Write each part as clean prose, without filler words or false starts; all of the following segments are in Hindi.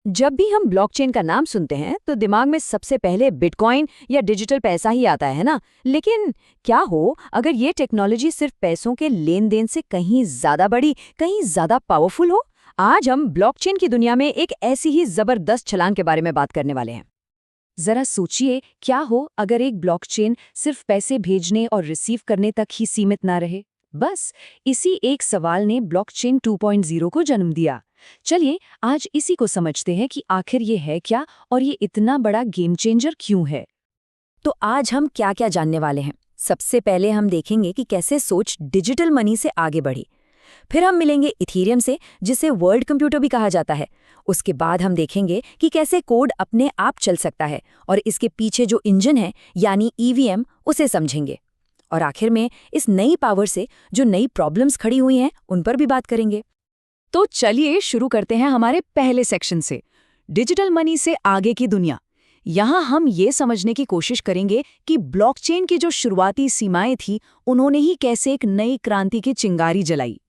जब भी हम ब्लॉकचेन का नाम सुनते हैं तो दिमाग में सबसे पहले बिटकॉइन या डिजिटल पैसा ही आता है ना। लेकिन क्या हो अगर ये टेक्नोलॉजी सिर्फ पैसों के लेन देन से कहीं ज्यादा बड़ी, कहीं ज्यादा पावरफुल हो। आज हम ब्लॉकचेन की दुनिया में एक ऐसी ही जबरदस्त छलांग के बारे में बात करने वाले हैं। जरा सोचिए, क्या हो अगर एक ब्लॉकचेन सिर्फ पैसे भेजने और रिसीव करने तक ही सीमित ना रहे। बस इसी एक सवाल ने ब्लॉकचेन 2.0 को जन्म दिया। चलिए आज इसी को समझते हैं कि आखिर ये है क्या और ये इतना बड़ा गेम चेंजर क्यों है। तो आज हम क्या क्या जानने वाले हैं। सबसे पहले हम देखेंगे कि कैसे सोच डिजिटल मनी से आगे बढ़ी। फिर हम मिलेंगे इथीरियम से, जिसे वर्ल्ड कंप्यूटर भी कहा जाता है। उसके बाद हम देखेंगे कि कैसे कोड अपने आप चल सकता है और इसके पीछे जो इंजन है यानी ईवीएम उसे समझेंगे। और आखिर में इस नई पावर से जो नई प्रॉब्लम्स खड़ी हुई हैं उन पर भी बात करेंगे। तो चलिए शुरू करते हैं हमारे पहले सेक्शन से, डिजिटल मनी से आगे की दुनिया। यहाँ हम ये समझने की कोशिश करेंगे कि ब्लॉकचेन की जो शुरुआती सीमाएं थी उन्होंने ही कैसे एक नई क्रांति की चिंगारी जलाई।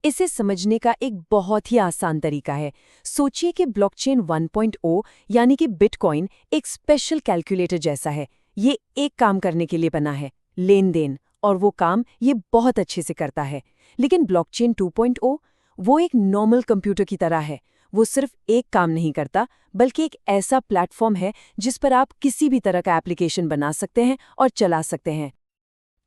इसे समझने का एक बहुत ही आसान तरीका है। सोचिए कि ब्लॉकचेन 1.0 यानी कि बिटकॉइन एक स्पेशल कैलकुलेटर जैसा है। ये एक काम करने के लिए बना है, लेन देन, और वो काम ये बहुत अच्छे से करता है। लेकिन ब्लॉकचेन 2.0 वो एक नॉर्मल कंप्यूटर की तरह है। वो सिर्फ एक काम नहीं करता, बल्कि एक ऐसा प्लेटफॉर्म है जिस पर आप किसी भी तरह का एप्लीकेशन बना सकते हैं और चला सकते हैं।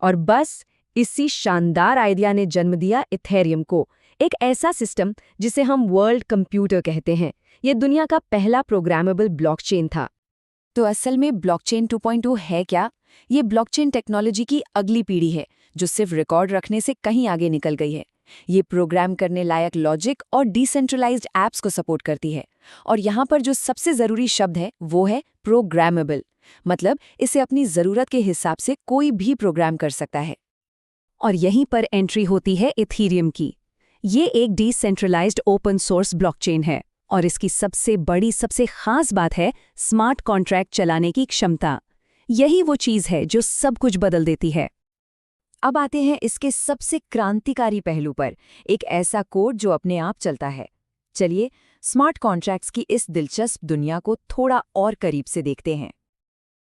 और बस इसी शानदार आइडिया ने जन्म दिया इथेरियम को, एक ऐसा सिस्टम जिसे हम वर्ल्ड कंप्यूटर कहते हैं। ये दुनिया का पहला प्रोग्रामेबल ब्लॉकचेन था। तो असल में ब्लॉकचेन 2.0 है क्या? ये ब्लॉकचेन टेक्नोलॉजी की अगली पीढ़ी है जो सिर्फ रिकॉर्ड रखने से कहीं आगे निकल गई है। ये प्रोग्राम करने लायक लॉजिक और डिसेंट्रलाइज्ड ऐप्स को सपोर्ट करती है। और यहाँ पर जो सबसे ज़रूरी शब्द है वो है प्रोग्रामेबल। मतलब इसे अपनी ज़रूरत के हिसाब से कोई भी प्रोग्राम कर सकता है। और यहीं पर एंट्री होती है इथीरियम की। ये एक डिसेंट्रलाइज्ड ओपन सोर्स ब्लॉकचेन है और इसकी सबसे बड़ी, सबसे खास बात है स्मार्ट कॉन्ट्रैक्ट चलाने की क्षमता। यही वो चीज़ है जो सब कुछ बदल देती है। अब आते हैं इसके सबसे क्रांतिकारी पहलू पर, एक ऐसा कोड जो अपने आप चलता है। चलिए स्मार्ट कॉन्ट्रैक्ट्स की इस दिलचस्प दुनिया को थोड़ा और करीब से देखते हैं।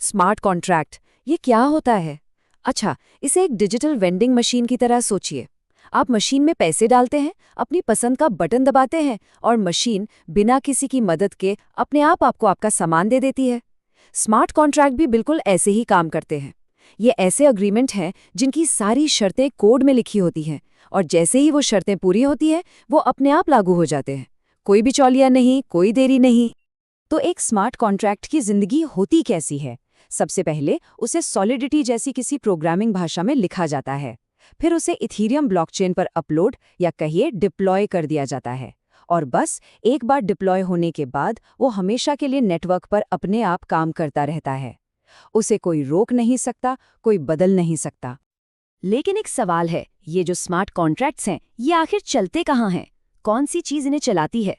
स्मार्ट कॉन्ट्रैक्ट ये क्या होता है? अच्छा, इसे एक डिजिटल वेंडिंग मशीन की तरह सोचिए। आप मशीन में पैसे डालते हैं, अपनी पसंद का बटन दबाते हैं और मशीन बिना किसी की मदद के अपने आप आपको आपका सामान दे देती है। स्मार्ट कॉन्ट्रैक्ट भी बिल्कुल ऐसे ही काम करते हैं। ये ऐसे अग्रीमेंट हैं जिनकी सारी शर्तें कोड में लिखी होती हैं और जैसे ही वो शर्तें पूरी होती हैं वो अपने आप लागू हो जाते हैं। कोई बिचौलिया नहीं, कोई देरी नहीं। तो एक स्मार्ट कॉन्ट्रैक्ट की जिंदगी होती कैसी है? सबसे पहले उसे सॉलिडिटी जैसी किसी प्रोग्रामिंग भाषा में लिखा जाता है। फिर उसे इथीरियम ब्लॉकचेन पर अपलोड या कहिए डिप्लॉय कर दिया जाता है। और बस एक बार डिप्लॉय होने के बाद वो हमेशा के लिए नेटवर्क पर अपने आप काम करता रहता है। उसे कोई रोक नहीं सकता, कोई बदल नहीं सकता। लेकिन एक सवाल है, ये जो स्मार्ट कॉन्ट्रैक्ट्स हैं ये आखिर चलते कहाँ हैं? कौन सी चीज़ इन्हें चलाती है?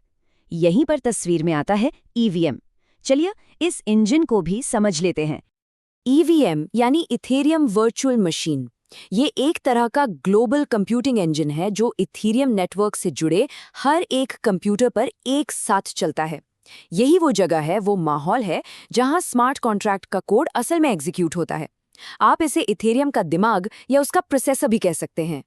यहीं पर तस्वीर में आता है ईवीएम। चलिए इस इंजन को भी समझ लेते हैं। ईवीएम यानी इथेरियम वर्चुअल मशीन, ये एक तरह का ग्लोबल कंप्यूटिंग इंजन है जो इथेरियम नेटवर्क से जुड़े हर एक कंप्यूटर पर एक साथ चलता है। यही वो जगह है, वो माहौल है जहां स्मार्ट कॉन्ट्रैक्ट का कोड असल में एग्जीक्यूट होता है। आप इसे इथेरियम का दिमाग या उसका प्रोसेसर भी कह सकते हैं।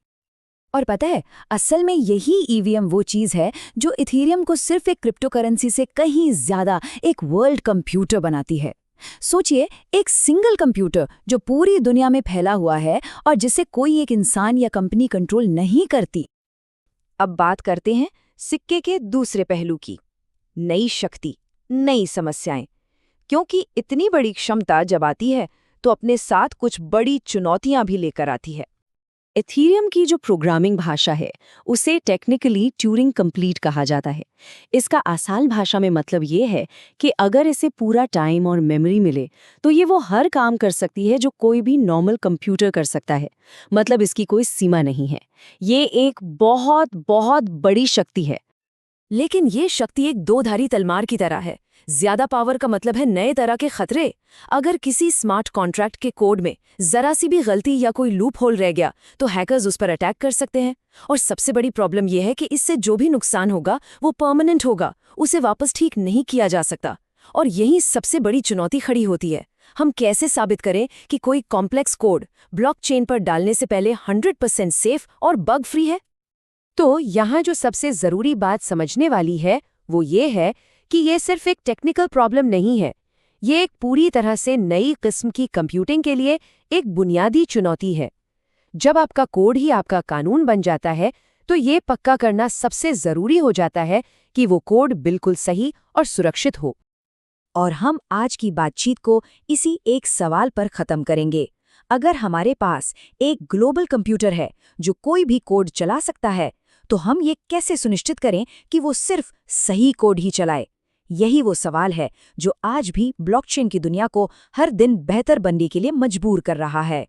और पता है, असल में यही ईवीएम वो चीज़ है जो इथेरियम को सिर्फ एक क्रिप्टो करेंसी से कहीं ज़्यादा एक वर्ल्ड कंप्यूटर बनाती है। सोचिए, एक सिंगल कंप्यूटर जो पूरी दुनिया में फैला हुआ है और जिसे कोई एक इंसान या कंपनी कंट्रोल नहीं करती। अब बात करते हैं सिक्के के दूसरे पहलू की, नई शक्ति, नई समस्याएं। क्योंकि इतनी बड़ी क्षमता जब आती है तो अपने साथ कुछ बड़ी चुनौतियां भी लेकर आती है। इथेरियम की जो प्रोग्रामिंग भाषा है उसे टेक्निकली ट्यूरिंग कंप्लीट कहा जाता है। इसका आसान भाषा में मतलब ये है कि अगर इसे पूरा टाइम और मेमोरी मिले तो ये वो हर काम कर सकती है जो कोई भी नॉर्मल कंप्यूटर कर सकता है। मतलब इसकी कोई सीमा नहीं है। ये एक बहुत बहुत बड़ी शक्ति है। लेकिन ये शक्ति एक दो-धारी तलवार की तरह है। ज्यादा पावर का मतलब है नए तरह के खतरे। अगर किसी स्मार्ट कॉन्ट्रैक्ट के कोड में जरा सी भी गलती या कोई लूप होल रह गया तो हैकर्स उस पर अटैक कर सकते हैं। और सबसे बड़ी प्रॉब्लम यह है कि इससे जो भी नुकसान होगा वो परमानेंट होगा, उसे वापस ठीक नहीं किया जा सकता। और यही सबसे बड़ी चुनौती खड़ी होती है। हम कैसे साबित करें कि कोई कॉम्प्लेक्स कोड ब्लॉकचेन पर डालने से पहले 100% सेफ और बग फ्री है? तो यहाँ जो सबसे ज़रूरी बात समझने वाली है वो ये है कि ये सिर्फ एक टेक्निकल प्रॉब्लम नहीं है। ये एक पूरी तरह से नई किस्म की कंप्यूटिंग के लिए एक बुनियादी चुनौती है। जब आपका कोड ही आपका कानून बन जाता है तो ये पक्का करना सबसे ज़रूरी हो जाता है कि वो कोड बिल्कुल सही और सुरक्षित हो। और हम आज की बातचीत को इसी एक सवाल पर खत्म करेंगे। अगर हमारे पास एक ग्लोबल कंप्यूटर है जो कोई भी कोड चला सकता है, तो हम ये कैसे सुनिश्चित करें कि वो सिर्फ सही कोड ही चलाए? यही वो सवाल है जो आज भी ब्लॉकचेन की दुनिया को हर दिन बेहतर बनने के लिए मजबूर कर रहा है।